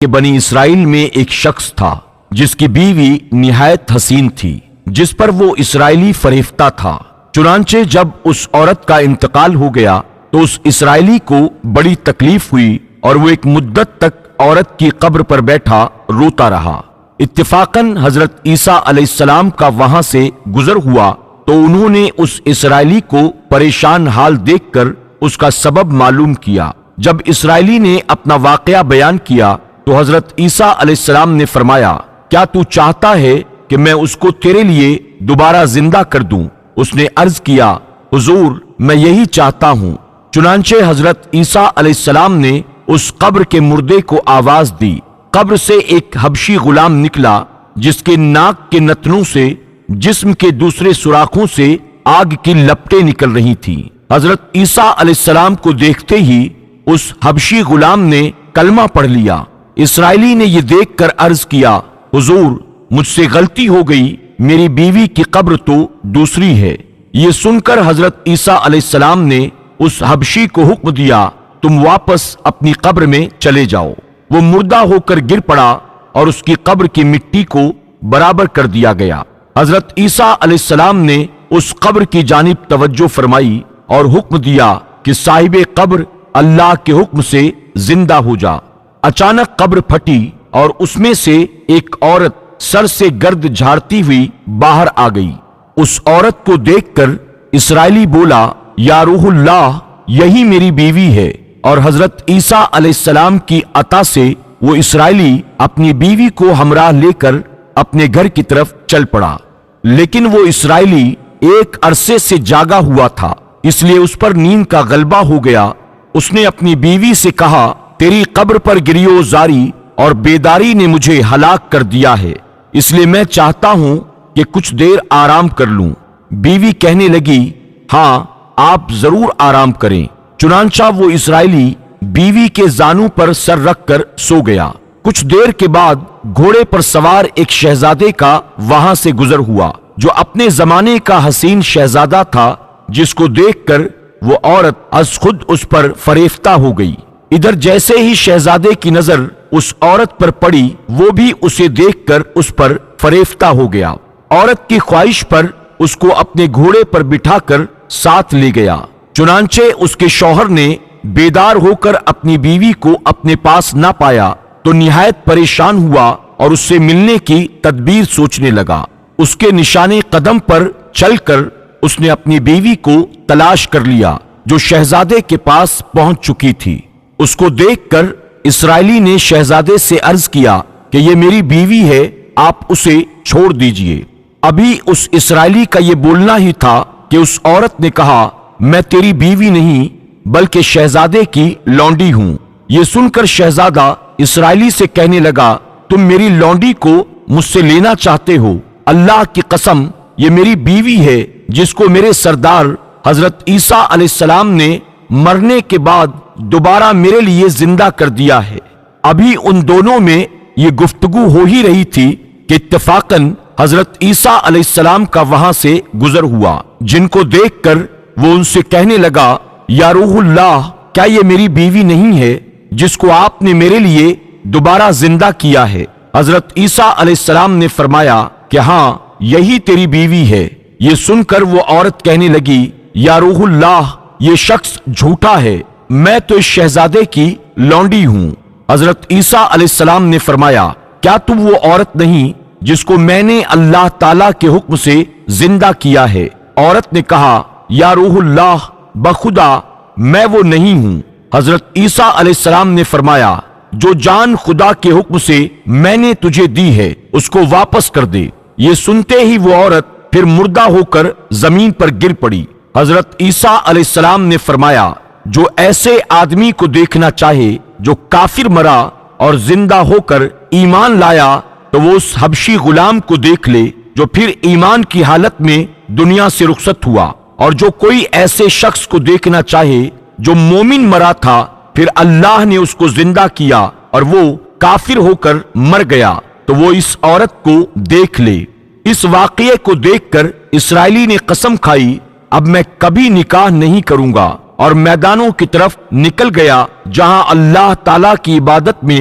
کہ بنی اسرائیل میں ایک شخص تھا جس کی بیوی نہایت حسین تھی، جس پر وہ اسرائیلی فریفتہ تھا۔ چنانچہ جب اس عورت کا انتقال ہو گیا تو اس اسرائیلی کو بڑی تکلیف ہوئی اور وہ ایک مدت تک عورت کی قبر پر بیٹھا روتا رہا۔ اتفاقاً حضرت عیسیٰ علیہ السلام کا وہاں سے گزر ہوا تو انہوں نے اس اسرائیلی کو پریشان حال دیکھ کر اس کا سبب معلوم کیا۔ جب اسرائیلی نے اپنا واقعہ بیان کیا تو حضرت عیسیٰ علیہ السلام نے فرمایا، کیا تو چاہتا ہے کہ میں اس کو تیرے لیے دوبارہ زندہ کر دوں؟ اس نے عرض کیا، حضور میں یہی چاہتا ہوں۔ چنانچہ حضرت عیسیٰ علیہ السلام نے اس قبر کے مردے کو آواز دی۔ قبر سے ایک حبشی غلام نکلا جس کے ناک کے نتنوں سے جسم کے دوسرے سوراخوں سے آگ کی لپٹیں نکل رہی تھیں۔ حضرت عیسیٰ علیہ السلام کو دیکھتے ہی اس حبشی غلام نے کلمہ پڑھ لیا۔ اسرائیلی نے یہ دیکھ کر عرض کیا، حضور مجھ سے غلطی ہو گئی، میری بیوی کی قبر تو دوسری ہے۔ یہ سن کر حضرت عیسیٰ علیہ السلام نے اس حبشی کو حکم دیا، تم واپس اپنی قبر میں چلے جاؤ۔ وہ مردہ ہو کر گر پڑا اور اس کی قبر کی مٹی کو برابر کر دیا گیا۔ حضرت عیسیٰ علیہ السلام نے اس قبر کی جانب توجہ فرمائی اور حکم دیا کہ صاحب قبر اللہ کے حکم سے زندہ ہو جا۔ اچانک قبر پھٹی اور اس میں سے ایک عورت سر سے گرد جھاڑتی ہوئی باہر آ گئی۔ اس عورت کو دیکھ کر اسرائیلی بولا، یا روح اللہ، یہی میری بیوی ہے۔ اور حضرت عیسیٰ علیہ السلام کی عطا سے وہ اسرائیلی اپنی بیوی کو ہمراہ لے کر اپنے گھر کی طرف چل پڑا۔ لیکن وہ اسرائیلی ایک عرصے سے جاگا ہوا تھا، اس لیے اس پر نیند کا غلبہ ہو گیا۔ اس نے اپنی بیوی سے کہا، تیری قبر پر گریو زاری اور بیداری نے مجھے ہلاک کر دیا ہے، اس لیے میں چاہتا ہوں کہ کچھ دیر آرام کر لوں۔ بیوی کہنے لگی، ہاں آپ ضرور آرام کریں۔ چنانچہ وہ اسرائیلی بیوی کے زانوں پر سر رکھ کر سو گیا۔ کچھ دیر کے بعد گھوڑے پر سوار ایک شہزادے کا وہاں سے گزر ہوا جو اپنے زمانے کا حسین شہزادہ تھا، جس کو دیکھ کر وہ عورت از خود اس پر فریفتہ ہو گئی۔ ادھر جیسے ہی شہزادے کی نظر اس عورت پر پڑی، وہ بھی اسے دیکھ کر اس پر فریفتہ ہو گیا۔ عورت کی خواہش پر اس کو اپنے گھوڑے پر بٹھا کر ساتھ لے گیا۔ چنانچہ اس کے شوہر نے بیدار ہو کر اپنی بیوی کو اپنے پاس نہ پایا تو نہایت پریشان ہوا اور اس سے ملنے کی تدبیر سوچنے لگا۔ اس کے نشانے قدم پر چل کر اس نے اپنی بیوی کو تلاش کر لیا جو شہزادے کے پاس پہنچ چکی تھی۔ اس کو دیکھ کر اسرائیلی نے شہزادے سے عرض کیا کہ یہ میری بیوی ہے، آپ اسے چھوڑ دیجئے۔ ابھی اس اسرائیلی کا یہ بولنا ہی تھا کہ اس عورت نے کہا، میں تیری بیوی نہیں بلکہ شہزادے کی لونڈی ہوں۔ یہ سن کر شہزادہ اسرائیلی سے کہنے لگا، تم میری لونڈی کو مجھ سے لینا چاہتے ہو؟ اللہ کی قسم، یہ میری بیوی ہے جس کو میرے سردار حضرت عیسیٰ علیہ السلام نے مرنے کے بعد دوبارہ میرے لیے زندہ کر دیا ہے۔ ابھی ان دونوں میں یہ گفتگو ہو ہی رہی تھی کہ اتفاقاً حضرت عیسیٰ علیہ السلام کا وہاں سے گزر ہوا، جن کو دیکھ کر وہ ان سے کہنے لگا، یا روح اللہ، کیا یہ میری بیوی نہیں ہے جس کو آپ نے میرے لیے دوبارہ زندہ کیا ہے؟ حضرت عیسیٰ علیہ السلام نے فرمایا کہ ہاں یہی تیری بیوی ہے۔ یہ سن کر وہ عورت کہنے لگی، یا روح اللہ، یہ شخص جھوٹا ہے، میں تو اس شہزادے کی لونڈی ہوں۔ حضرت عیسیٰ علیہ السلام نے فرمایا، کیا تم وہ عورت نہیں جس کو میں نے اللہ تعالیٰ کے حکم سے زندہ کیا ہے؟ عورت نے کہا، یا روح اللہ، بخدا میں وہ نہیں ہوں۔ حضرت عیسیٰ علیہ السلام نے فرمایا، جو جان خدا کے حکم سے میں نے تجھے دی ہے اس کو واپس کر دے۔ یہ سنتے ہی وہ عورت پھر مردہ ہو کر زمین پر گر پڑی۔ حضرت عیسیٰ علیہ السلام نے فرمایا، جو ایسے آدمی کو دیکھنا چاہے جو کافر مرا اور زندہ ہو کر ایمان لایا تو وہ اس حبشی غلام کو دیکھ لے جو پھر ایمان کی حالت میں دنیا سے رخصت ہوا، اور جو کوئی ایسے شخص کو دیکھنا چاہے جو مومن مرا تھا پھر اللہ نے اس کو زندہ کیا اور وہ کافر ہو کر مر گیا تو وہ اس عورت کو دیکھ لے۔ اس واقعے کو دیکھ کر اسرائیلی نے قسم کھائی، اب میں کبھی نکاح نہیں کروں گا، اور میدانوں کی طرف نکل گیا جہاں اللہ تعالیٰ کی عبادت میں